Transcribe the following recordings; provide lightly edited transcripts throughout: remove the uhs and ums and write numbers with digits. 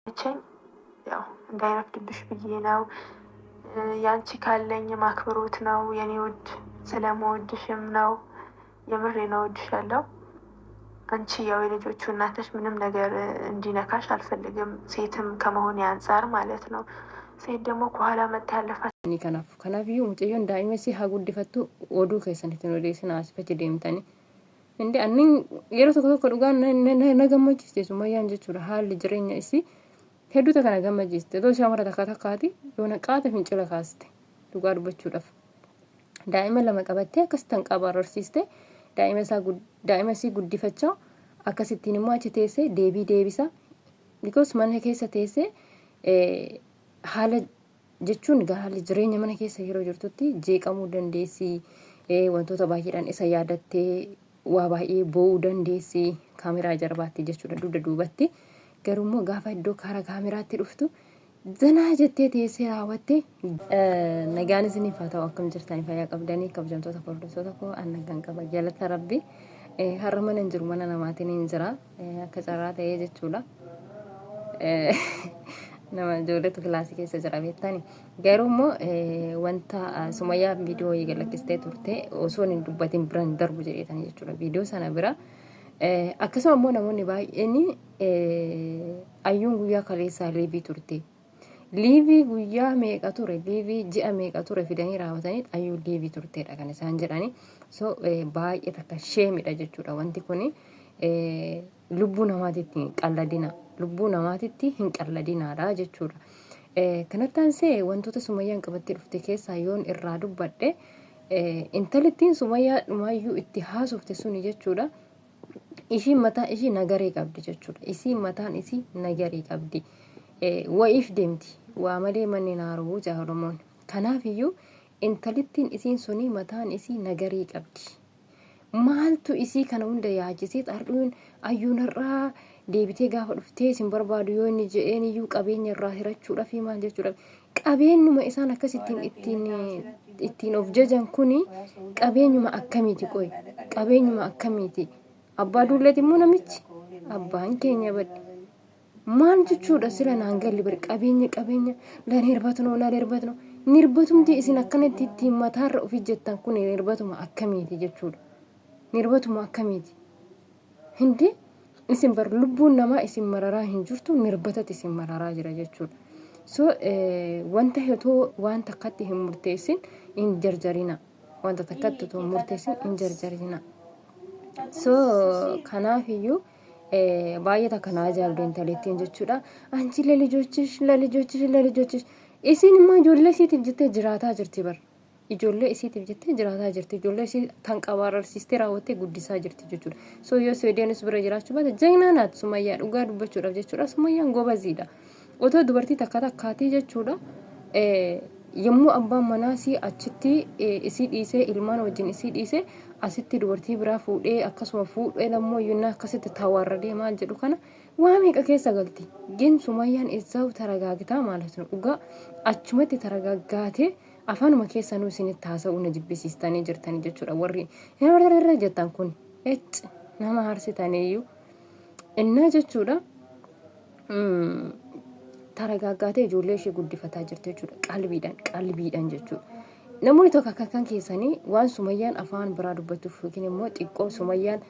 ብቻኝ ያው እንዳይረፍድብሽ ብዬ ነው። ያንቺ ካለኝ ማክብሮት ነው የኔ ውድ፣ ስለምወድሽም ነው። የምሬ ነው እወድሻለሁ። አንቺ ያው የልጆቹ እናትሽ ምንም ነገር እንዲነካሽ አልፈልግም፣ ሴትም ከመሆን አንፃር ማለት ነው። ሴት ደግሞ ከኋላ መጥታ ያለፋት ከናፍዩ ሙጨዮን ዳኢመሲ ሀጉድፈቱ ኦዱ ከሰኒትን ወደስን አስፈች ደምተኒ እንዴ አንን የሮ ተኮ ዱጋ ነገመችስቴ ሱማያን ጀቹራ ሀል ጅሬኛ እሲ ሄዱተ ከነ ገመችስቴ ዶ ሻመራ ተካታካቲ የሆነ ቃተ ፍንጭለ ካስቴ ዱጋ ዱበቹዳፍ ዳኢመ ለመቀበቴ ከስተን ቀባረርሲስቴ ዳኢመሲ ጉዲፈቻ akkasittiin immoo achi teessee deebii deebisa because mana keessa teessee haala jechuun haalli jireenya mana keessa yeroo jirtutti jeeqamuu dandeessi, wantoota baay'eedhaan isa yaadattee waa baay'ee bo'uu dandeessi kaameraa jarbaatti jechuudha dugda duubatti. Garuu immoo gaafa iddoo kaara kaameraatti dhuftu zanaa jettee teessee raawwattee nagaan isiniif haa ta'u akkam jirtanii fayyaa qabdanii kabajamtoota hordoftoota koo annagaan qaba jalata rabbi. Har'a mana hin jiru, mana namaatiin hin jira akka carraa ta'ee jechuudha. Nama ijoolletu kilaasii keessa jira beektani. Garuu immoo wanta Sumayyaa viidiyoo eegalakkistee turte osoo hin dubbatin biraan darbu jedheetani jechuudha. Viidiyoo sana bira akkasuma immoo namoonni baay'een ayyuun guyyaa kaleessaa liivii turte. Liivii guyyaa meeqa ture, liivii ji'a meeqa ture fidanii raawwatanii ayyuun liivii turteedha kan isaan jedhani. So baay'ee takka sheemidha jechuudha wanti kuni lubbuu namaatitti qalladina, lubbuu namaatitti hin qalladinaadha jechuudha. Kanatti aansee wantoota Sumayyaan qabattee dhufte keessaa yoon irraa dubbadhe intalittiin Sumayyaa dhumaayyuu itti haasofte suni jechuudha. Ishiin mataa ishii nagaree qabdi jechuudha. Isiin mataan isii nagaree qabdi. Wa'iif deemti waa malee manni naaruu jaalamoon. Kanaafiyyuu intalittiin isiin suni mataan isii nagarii qabdi. Maaltu isii kana hunda yaachisee xaardhuun ayyuun irraa deebitee gaafa dhuftee isin barbaadu yoo inni jedheen iyyuu qabeenya irraa hirachuudha fi maal jechuudha. Qabeenyuma isaan akkasittiin ittiin of jajan kuni qabeenyuma akkamiiti qoy? Qabeenyuma akkamiiti? Abbaa duulleeti immoo namichi abbaan keenya badde. Maal jechuudha sila naan galli bar qabeenya la nirbatno nirbatumti isin akkanatti ittiin mataarra ofii jettan kun nirbatuma akkamiiti jechuudha. Nirbatuma akkamiiti? Hindi isin bar lubbuun namaa isin mararaa hin jirtu nirbatatti isin mararaa jira jechuudha. So wanta hetoo waan takkatti hin murteessin hin jarjarina. Wanta takkatti otoo murteessin hin jarjarina. So kanaafiyyuu baay'ee takkanaa jaaldu intalittiin jechuudha. Anchi lalijochish isin immoo ijoollee isiitiif jettee jiraataa jirti bar. Ijoollee isiitiif jettee jiraataa jirti. Ijoollee isii tan qabaararsiistee raawwattee guddisaa jirti jechuudha. So yoo Swedeenis bira jiraachuu baate jagnaa naati Sumayyaa dhugaa dubbachuudhaaf jechuudha. Sumayyaan gobaziidha. Otoo dubartii takka takkaatii jechuudha. Yommuu abbaan manaa si achitti isii dhiisee ilmaan wajjin isii dhiisee asitti dubartii biraa fuudhee akkasuma fuudhee lammoo yunnaa akkasitti tawarradee maal jedhu kana waa meeqa keessa galti. Gin Sumayyaan eessaa'u taragaagitaa ማለት ነው. dhugaa achumatti taragaaggaatee afaanuma keessa nuu isinitti haasa'uu na jibbisiistanii jirtanii jechuudha. Warri irra jettan kun nama harsitaniyyuu innaa jechuudha. Taragaaggaatee ijoollee ishee guddifataa jirti jechuudha. Qalbiidhaan jechuudha. Namoonni tokko akka keessanii waan Sumayyaan afaan biraa dubbatuuf yookiin immoo xiqqoo Sumayyaan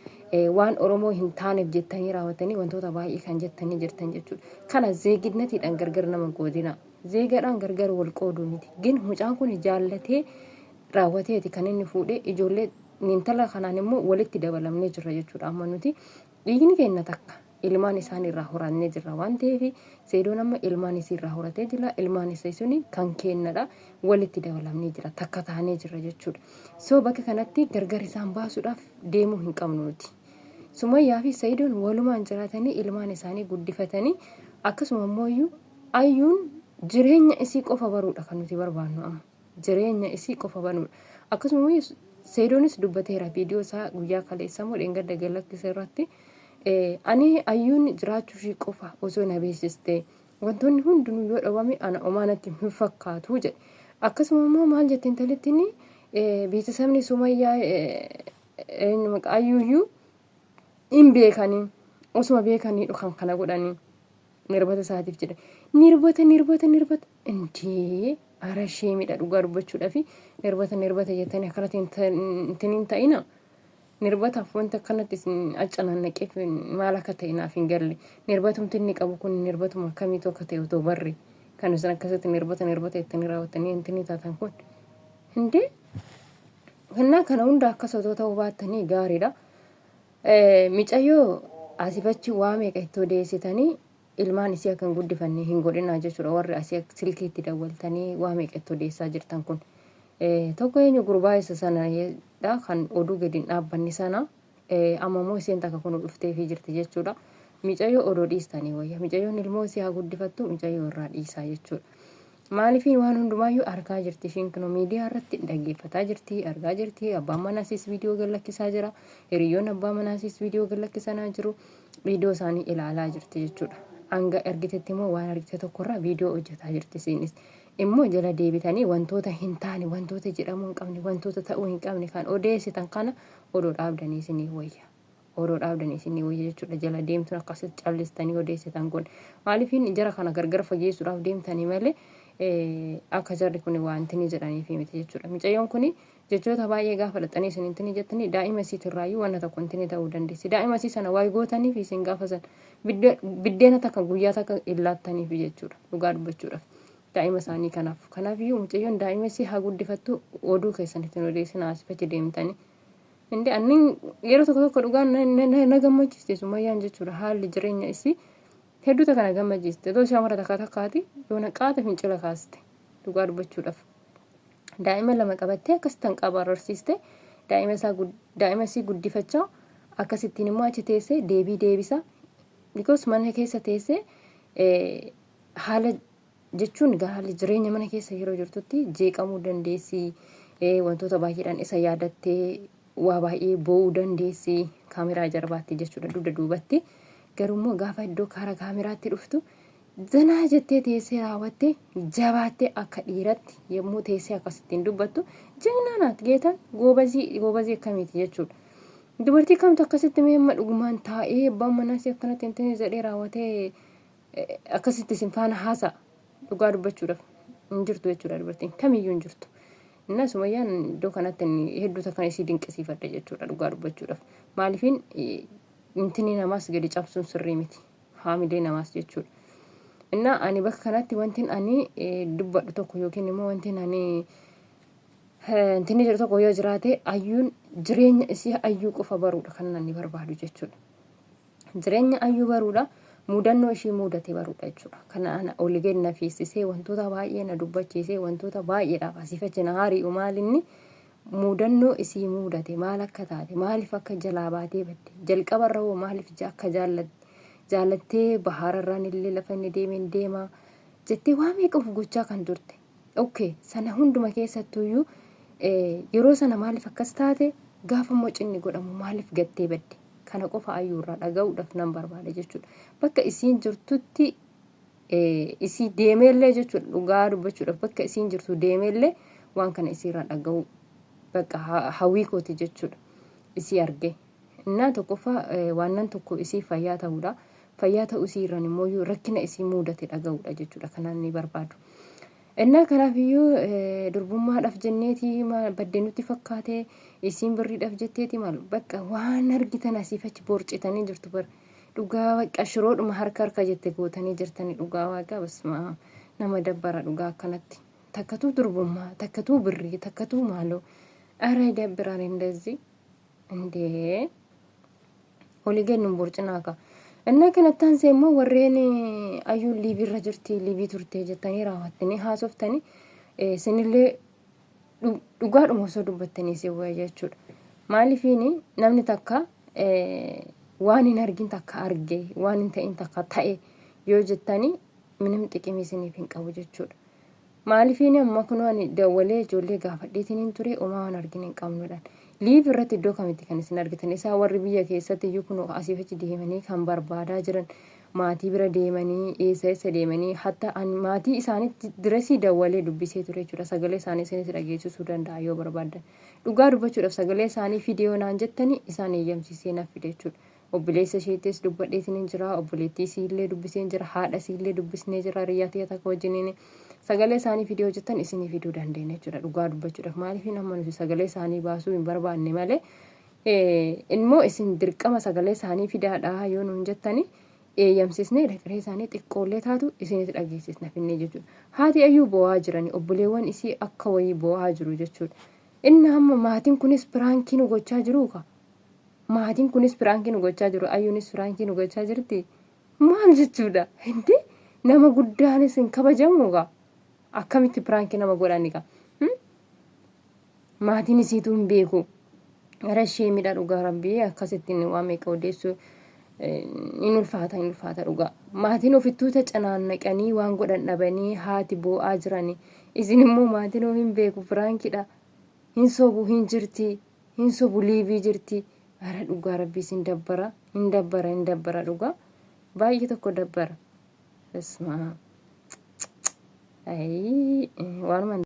waan Oromoo hin taaneef jettanii raawwatanii wantoota baay'ee kan jettanii jirtan jechuudha. Kana zeeginnatiidhaan gargar nama godina. Zeegadhaan gargar wal qooduu miti. Gin mucaan kun jaallatee raawwateeti kan inni fuudhee ijoollee intala kanaan immoo walitti dabalamnee jirra jechuudha. Amma nuti dhiigni keenya takka. Ilmaan isaan irraa horannee jirra waan ta'eef seedoon amma ilmaan isii irraa horatee jira. Ilmaan isii suni kan kennadha walitti dabalamnee jira takka taanee jirra jechuudha. So bakka kanatti gargar isaan baasuudhaaf deemuu hin qabnu nuti. Sumayyaa fi Sayidoon walumaan jiraatanii ilmaan isaanii guddifatanii akkasuma immoo ayyuun jireenya isii qofa baruudha kan nuti barbaannu amma. Jireenya isii qofa baruudha. Akkasuma Sayidoonis dubbateera viidiyoo isaa guyyaa kaleessaa moo dheengadda galakkisa irratti. Ani ayyuun jiraachuu ishii qofa osoo na beeksiste wantoonni hundinuu yoo dhawame ana omaanatti hin fakkaatu jedhe. Akkasuma immoo maal jette intalittiin beeksisni Sumayyaa ayyuuyyuu hin beekanii osuma beekanii kan kana godhanii nirbata isaatiif jedha. Nirbata intii ara sheemidha dhugaa dubbachuudhaaf nirbata jettanii akkanatti hin ta'ina. Nirbataaf wanta akkanatti accanannaqeef maal akka ta'e naaf hin galle. Nirbatumti inni qabu kun nirbatuma akkamiitu akka ta'e otoo barre kan isin akkasitti nirbata jettanii raawwattanii intini taatan kun hindee kana hunda akkas otoo ta'uu baattanii gaariidha. Micayyoo asifachi waa meeqa itti odeessitanii ilmaan isii akkan guddifannee hin godhinaa jechuudha. Warri asii silkiitti dawwaltanii waa meeqa itti odeessaa jirtan kun tokko eenyu gurbaa isa sanadha kan oduu gadi dhaabbanni sana amma immoo isheen takka kun dhufteefii jirti jechuudha. Micayyoo odoo dhiistanii wayya. Micayyoon ilmoo isii haa guddifattu micayyoo irraa dhiisaa jechuudha. Maaliifii waan hundumaayyuu argaa jirti ishiin kun miidiyaa irratti dhaggeeffataa jirti argaa jirti. Abbaan manaasis viidiyoo gallakkisaa jira. Hiriyyoon abbaa manaasis viidiyoo gallakkisaa jiru. Viidiyoo isaanii ilaalaa jirti jechuudha. Hanga argitetti immoo waan argite tokkorraa viidiyoo hojjetaa jirti isiinis. Immoo jala deebitanii wantoota hin taane wantoota jedhamuu hin qabne wantoota ta'uu hin qabne kan odeessitan kana odoo dhaabdanii isinii wayya. Odoo dhaabdanii isinii wayya jechuudha. Jala deemtuun akkasitti callistanii odeessitan kun maaliifiin jara kana gargar fageessuudhaaf deemtanii malee akka jarri kun wanti ni jedhaniif miti jechuudha. Micayyoon kun jechoota baay'ee gaafa dhaxanii isin intini jettanii daa'ima isiitirraayyuu wanna tokko intini ta'uu dandeessi. Daa'ima isii sana waa'ee gootaniif isin gaafa san biddeena takka guyyaa takka illaattaniif jechuudha. Dhugaa dubbachuudhaaf daa'ima isaanii kanaaf. Kanaafiyyuu mucayyoon daa'ima isii haa guddifattu oduu keessanitti odeessin asifachi deemtanii. Indi annin yeroo tokko dhugaan na gammachiiste Sumayyaan jechuudha. Haalli jireenya isii hedduuta kana gammachiiste. Too shaamara takkaati yoona qaata fincila kaaste dhugaa dubbachuudhaaf. Daa'ima lama qabattee akkasitti qabaa barsiiste daa'ima isii guddifachaa akkasittiin immoo achi teessee deebisa. Because mana keessa teessee haala jechuun haalli jireenya mana keessa yeroo jirtutti jeeqamuu dandeessi. Wantoota baay'eedhaan isa yaadattee waa baay'ee boo'uu dandeessi. Kaameraa jarbaatti jechuudha dugda duubatti. Garuu gaafa iddoo karaa kaameraatti dhuftu zanaa jettee teessee raawwattee jabaattee akka dhiiratti yommuu teessee akkasittiin dubbattu jignaanaat geetan goobazii akkamiiti jechuudha. Dubartii kamtu akkasitti meemma dhugumaan taa'ee abbaan manaas akkanatti intini jedhee raawwatee akkasitti isin faana haasa'a dhugaa dubbachuudhaaf hin jirtu jechuudha. Dubartiin kamiyyuu hin jirtu. Inna Sumayyaan iddoo kanatti hedduuta kan isii dinqisiifadha jechuudha dhugaa dubbachuudhaaf. Maaliifiin intini namaas gadi cabsuun sirrii miti. Haamilee namaas jechuudha. Inna ani bakka kanatti wantin ani dubbadhu tokko yookiin immoo wantin ani intini jedhu tokko yoo jiraate ayyuun jireenya isii ayyuu qofa baruudha kan inni barbaadu jechuudha. Jireenya ayyuu baruudha. Mudannoo ishii mudate baruudha jechuudha. Kana ana oligeen na fiisisee wantoota baay'ee na dubbachiisee wantoota baay'eedhaaf asiifachi na hari'u maalinni mudannoo isii mudate maal akka taate maaliif akka jalaa baatee badde jalqabarra hoo maaliif akka jaallattee bahaararraan illee lafa inni deemaa jettee waa meeqa of gochaa kan turte. Okay sana hunduma keessattuyyuu yeroo sana maaliif akkas taate gaafa mocinni godhamu maaliif gattee badde. Kana qofa ayyuurraa dhaga'uudhaaf nan barbaada jechuudha. Bakka isiin jirtutti isii deemeellee jechuudha dhugaa dubbachuudhaaf bakka isiin jirtu deemeellee waan kana isiirraa dhaga'u bakka hawwii kooti jechuudha. Isii arge. Innaa tokkoffaa waannan tokko isii fayyaa ta'uudha. Fayyaa ta'uu isiirraan immoo rakkina isii mudate dhaga'uudha jechuudha. Kanaan ni barbaadu. Innaa kanaafiyyuu durbummaadhaaf jenneetii baddee nutti fakkaatee isiin birriidhaaf jetteeti maal bakka waan argitan asiifachi borcitanii jirtu bar dhugaa bakka shiroodhuma harka jette gootanii jirtanii dhugaa waaqa basma nama dabbara dhugaa akkanatti takkatuu durbummaa takkatuu birrii takkatuu maaloo ara dabbiraan indazii indee olii gennuun borcinaa ka. Innaa kanattaan seemmoo warreen ayyuu liibirra jirti liibii turtee jettanii raawwattanii haasoftanii sinillee dhugaadhuma osoo dubbattanii si wayya jechuudha. Maaliifiin namni takka waan hin argin takka arge waan hin ta'in takka ta'e yoo jettanii minim xiqimii isiniif hin qabu jechuudha. Maaliifiin amma kun waan dawwalee ijoollee gaafadheetiin hin ture uumaa waan argin hin qabnudhaan. Liif irratti iddoo kamitti kan isin argitan isaa warri biyya keessatti iyyuu kun asiifachi deemanii kan barbaadaa jiran maatii bira deemanii eessa deemanii hatta maatii isaaniitti diresii dawwalee dubbisee ture jechuudha. Sagalee isaanii isinitti dhageessisuu danda'a yoo barbaadan. Dhugaa dubbachuudhaaf sagalee isaanii fiidiyoo naan jettanii isaan eeyyamsiisee naaf fide jechuudha. obboleessa isheettis dubbadheetiin jira, obboleettii isiillee dubbisee jira, haadha isiillee dubbisnee jira, riyyaatii takka wajjiniin sagalee isaanii fidee hojjetan isinii fiduu dandeenya jechuudha. Dhugaa dubbachuudhaaf maaliif nama nuti sagalee isaanii baasuu hin barbaanne malee immoo isin dirqama sagalee isaanii fidaadhaa yoo nuun jettanii eeyyamsisnee dhaqiree isaanii xiqqoollee taatu isinitti dhageessisna finnee jechuudha. Haati ayyuu bo'aa jirani, obboleewwan isii akka wayii bo'aa jiru jechuudha. Inni amma maatiin kunis piraankii nu gochaa jiru ka. Maatiin kunis piraankii nu gochaa jiru, ayyuunis piraankii nu gochaa jirti. Maal jechuudha? Hindi nama guddaanis hin kabajamu ka. Akkamitti piraankii nama godhani ka? Maatiin isiituu hin beeku. Gara ishee midhaa dhugaa rabbii akkasittiin waa meeqa odeessu in ulfaata dhugaa. Maatiin ofittuu canaannaqanii waan godhan dhabanii haati bo'aa jirani. Isin immoo maatiin of hin beeku piraankiidha. Hin sobu hin jirti, hin sobu liivii jirti. Ara dhugaa rabbii sin dabbara, hin dabbara dhugaa. Baay'ee tokko dabbara. Isma. Waanuma